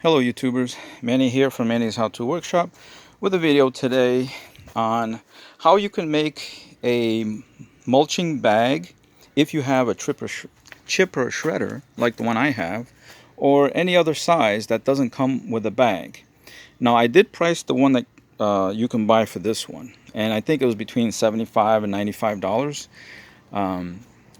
Hello YouTubers, Manny here from Manny's How To Workshop with a video today on how you can make a mulching bag if you have a chipper shredder like the one I have, or any other size that doesn't come with a bag. Now I did price the one that you can buy for this one, and I think it was between $75 and $95.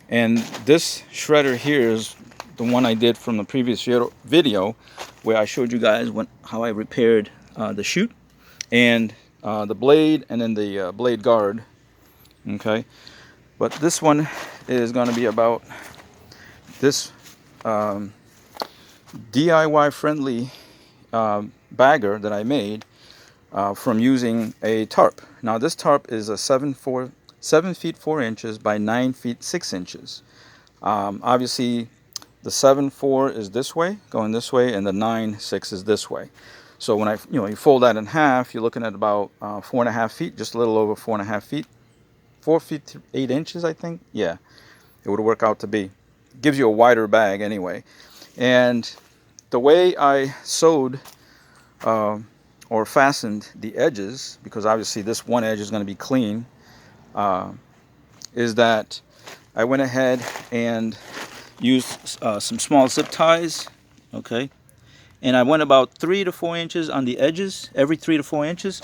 And this shredder here is the one I did from the previous video where I showed you guys how I repaired the chute and the blade, and then the blade guard. Okay, but this one is going to be about this DIY friendly bagger that I made from using a tarp. Now this tarp is a 7 feet 4 inches by 9 feet 6 inches. Obviously the 7.4 is this way, going this way, and the 9.6 is this way. So when you fold that in half, you're looking at about 4.5 feet, just a little over 4.5 feet, 4 feet 8 inches, I think. Yeah, it would work out to be. Gives you a wider bag anyway. And the way I sewed or fastened the edges, because obviously this one edge is going to be clean, is that I went ahead and used some small zip ties, okay, and I went about 3 to 4 inches on the edges. Every 3 to 4 inches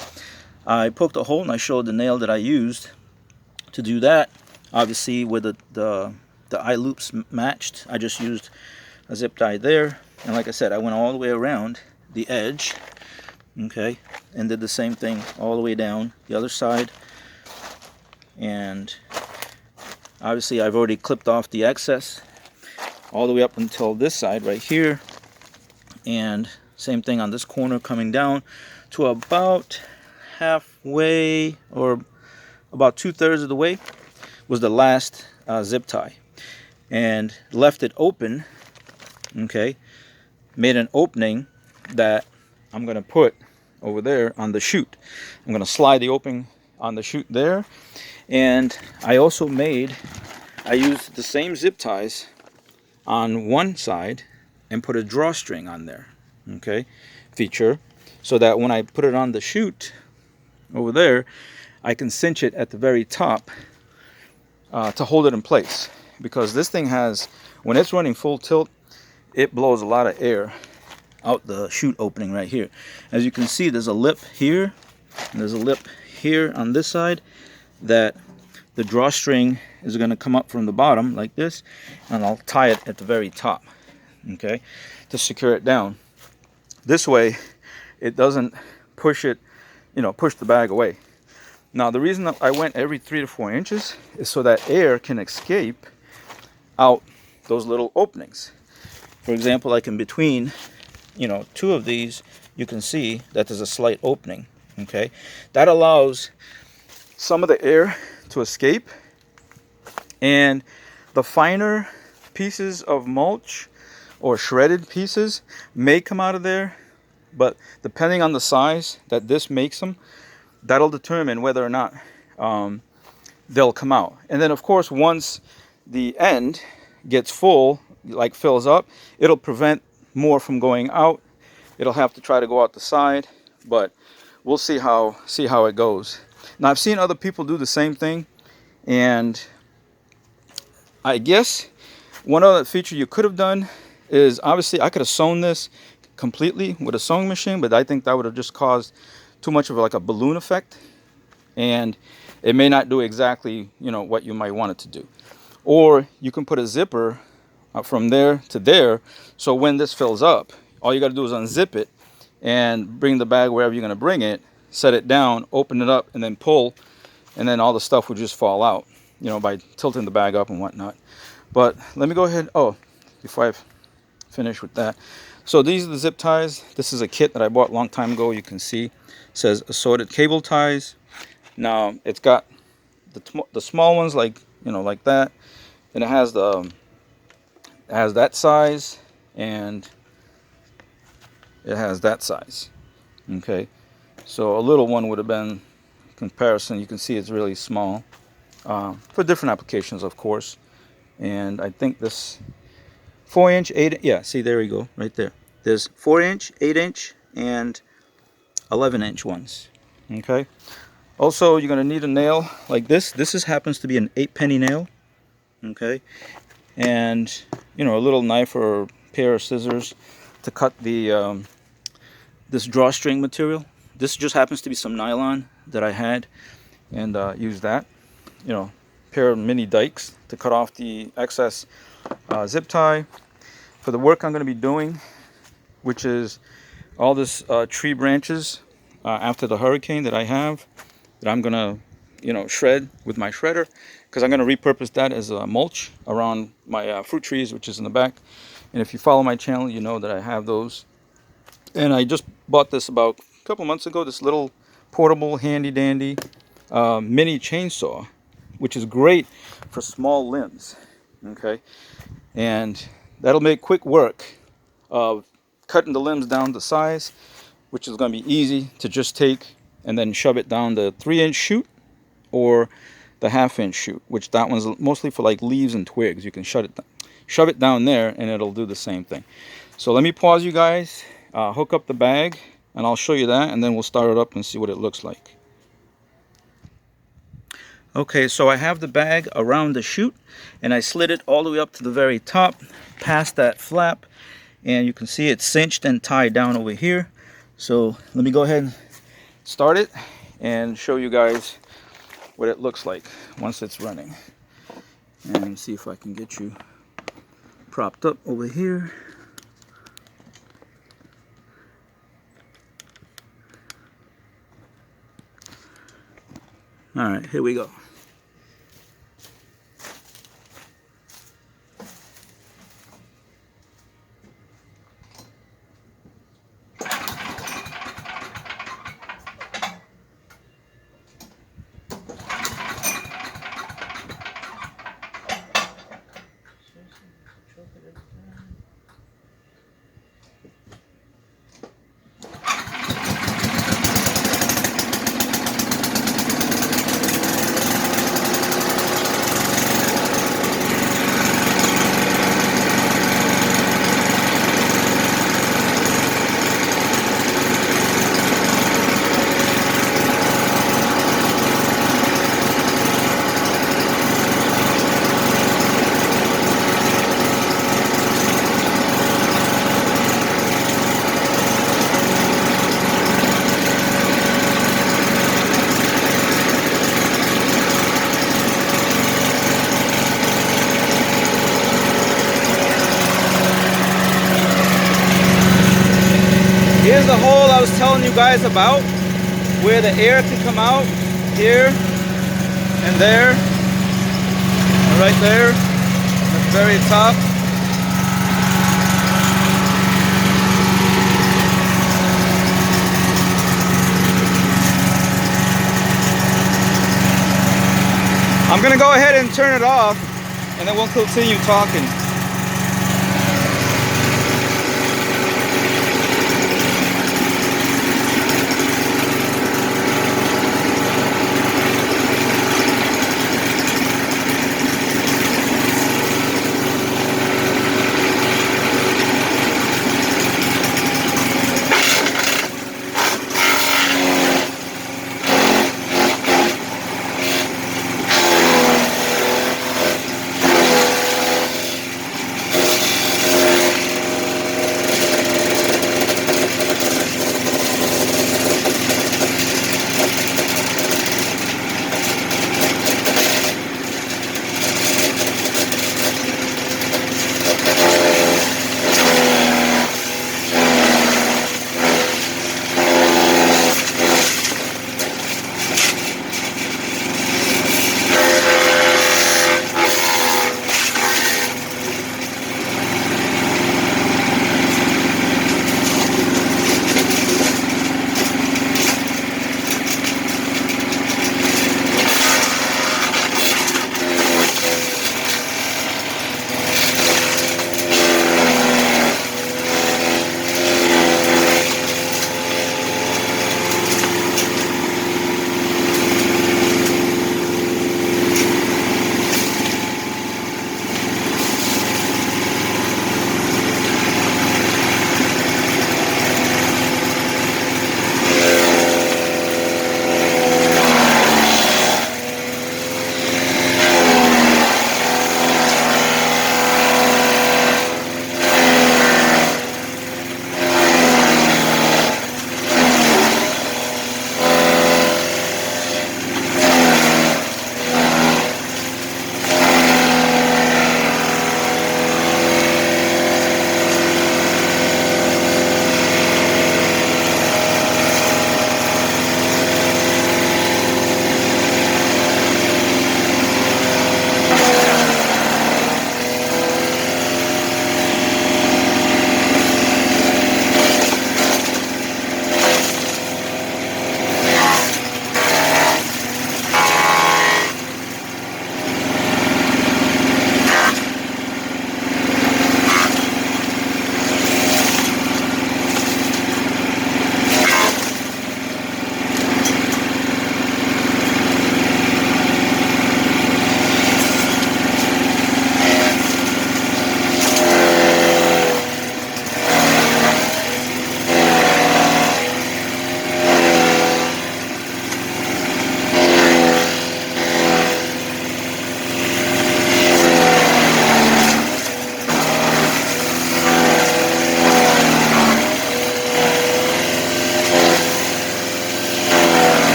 I poked a hole, and I showed the nail that I used to do that. Obviously with the eye loops matched, I just used a zip tie there, and like I said, I went all the way around the edge, okay, and did the same thing all the way down the other side. And obviously I've already clipped off the excess all the way up until this side right here, and same thing on this corner, coming down to about halfway, or about 2/3 of the way was the last zip tie, and left it open. Okay, made an opening that I'm going to put over there on the chute. I'm going to slide the opening on the chute there, and I used the same zip ties on one side and put a drawstring on there, okay, feature, so that when I put it on the chute over there, I can cinch it at the very top to hold it in place. Because this thing has, when it's running full tilt, it blows a lot of air out the chute opening right here. As you can see, there's a lip here and there's a lip here on this side that the drawstring is going to come up from the bottom like this, and I'll tie it at the very top, okay, to secure it down. This way it doesn't push it, push the bag away. Now the reason that I went every 3 to 4 inches is so that air can escape out those little openings. For example, like in between, two of these, you can see that there's a slight opening, okay. That allows some of the air to escape, and the finer pieces of mulch or shredded pieces may come out of there, but depending on the size that this makes them, that'll determine whether or not they'll come out. And then of course, once the end gets full, like fills up, it'll prevent more from going out. It'll have to try to go out the side, but we'll see how it goes. Now I've seen other people do the same thing, and I guess one other feature you could have done is, obviously I could have sewn this completely with a sewing machine, but I think that would have just caused too much of like a balloon effect, and it may not do exactly what you might want it to do. Or you can put a zipper from there to there, so when this fills up, all you got to do is unzip it and bring the bag wherever you're going to bring it, set it down, open it up, and then pull, and then all the stuff would just fall out, by tilting the bag up and whatnot. But let me go ahead, before I finish with that, so these are the zip ties. This is a kit that I bought a long time ago. You can see it says assorted cable ties. Now it's got the small ones, like like that, and it has that size, and it has that size, okay. So a little one would have been comparison. You can see it's really small for different applications, of course. And I think this 4 inch, 8, yeah, see, there you go, right there. There's 4-inch, 8-inch, and 11-inch ones. Okay. Also, you're gonna need a nail like this. Happens to be an 8-penny nail. Okay. And you know, a little knife or a pair of scissors to cut the this drawstring material. This just happens to be some nylon that I had, and use that. You know, pair of mini dikes to cut off the excess zip tie. For the work I'm going to be doing, which is all this tree branches after the hurricane that I have, that I'm going to, you know, shred with my shredder, because I'm going to repurpose that as a mulch around my fruit trees, which is in the back. And if you follow my channel, you know that I have those. And I just bought this about a couple months ago, this little portable handy dandy mini chainsaw, which is great for small limbs. Okay, and that'll make quick work of cutting the limbs down to size, which is going to be easy to just take and then shove it down the 3-inch chute or the 1/2-inch chute, which that one's mostly for like leaves and twigs. You can shove it down there and it'll do the same thing. So let me pause you guys, hook up the bag, and I'll show you that, and then we'll start it up and see what it looks like. Okay, so I have the bag around the chute, and I slid it all the way up to the very top, past that flap, and you can see it's cinched and tied down over here. So let me go ahead and start it and show you guys what it looks like once it's running. And see if I can get you propped up over here. All right, here we go. Here's the hole I was telling you guys about, where the air can come out, here and there, and right there at the very top. I'm gonna go ahead and turn it off, and then we'll continue talking.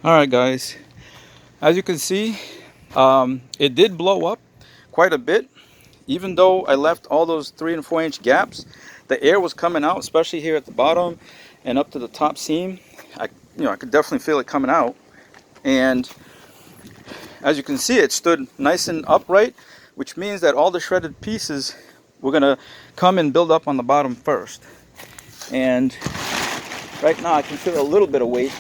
All right, guys. As you can see, it did blow up quite a bit. Even though I left all those 3 and 4 inch gaps, the air was coming out, especially here at the bottom and up to the top seam. I could definitely feel it coming out. And as you can see, it stood nice and upright, which means that all the shredded pieces were gonna come and build up on the bottom first. And right now I can feel a little bit of weight.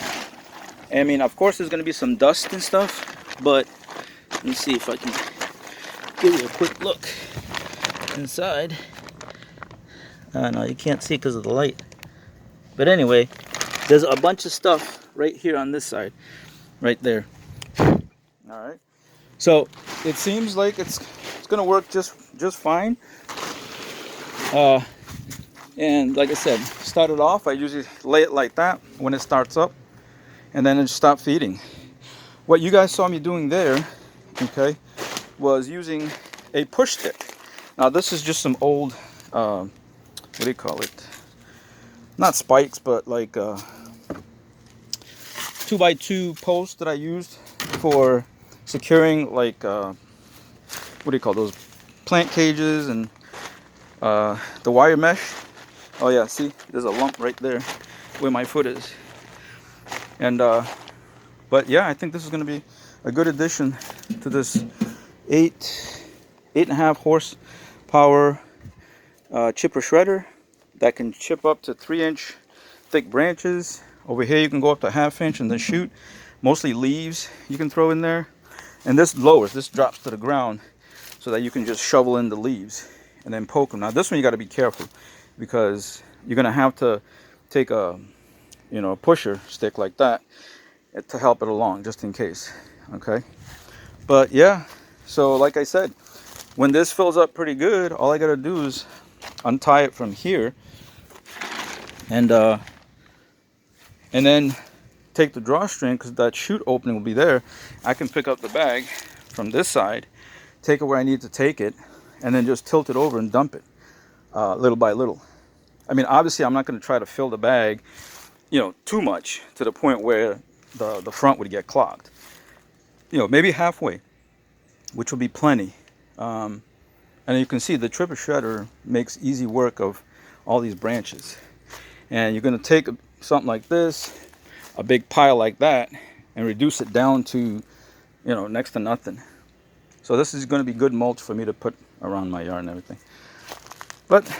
I mean, of course there's gonna be some dust and stuff, but let me see if I can give you a quick look inside. No, you can't see because of the light. But anyway, there's a bunch of stuff right here on this side, right there. All right. So it seems like it's gonna work just fine. And like I said, started off, I usually lay it like that when it starts up, and then it just stop feeding. What you guys saw me doing there, okay, was using a push stick. Now this is just some old, what do you call it? Not spikes, but like 2x2 posts that I used for securing, like what do you call those, plant cages and the wire mesh. Oh yeah, see, there's a lump right there where my foot is. And but yeah, I think this is going to be a good addition to this 8.5 horsepower chipper shredder that can chip up to 3-inch thick branches. Over here you can go up to 1/2 inch and then shoot. Mostly leaves you can throw in there. And this lowers, this drops to the ground so that you can just shovel in the leaves and then poke them. Now this one you got to be careful because you're going to have to take a a pusher stick like that to help it along, just in case. Okay, but yeah, so like I said, when this fills up pretty good, all I got to do is untie it from here and then take the drawstring, because that chute opening will be there. I can pick up the bag from this side, take it where I need to take it, and then just tilt it over and dump it little by little. I mean, obviously I'm not going to try to fill the bag too much to the point where the front would get clogged. Maybe halfway, which will be plenty. And you can see the tripper shredder makes easy work of all these branches. And you're going to take something like this, a big pile like that, and reduce it down to next to nothing. So this is going to be good mulch for me to put around my yard and everything. But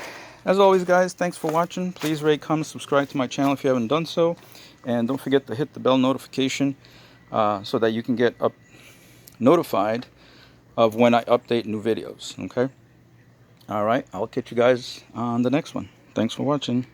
as always, guys, thanks for watching. Please rate, comment, subscribe to my channel if you haven't done so, and don't forget to hit the bell notification so that you can get notified of when I update new videos. Okay, all right, I'll catch you guys on the next one. Thanks for watching.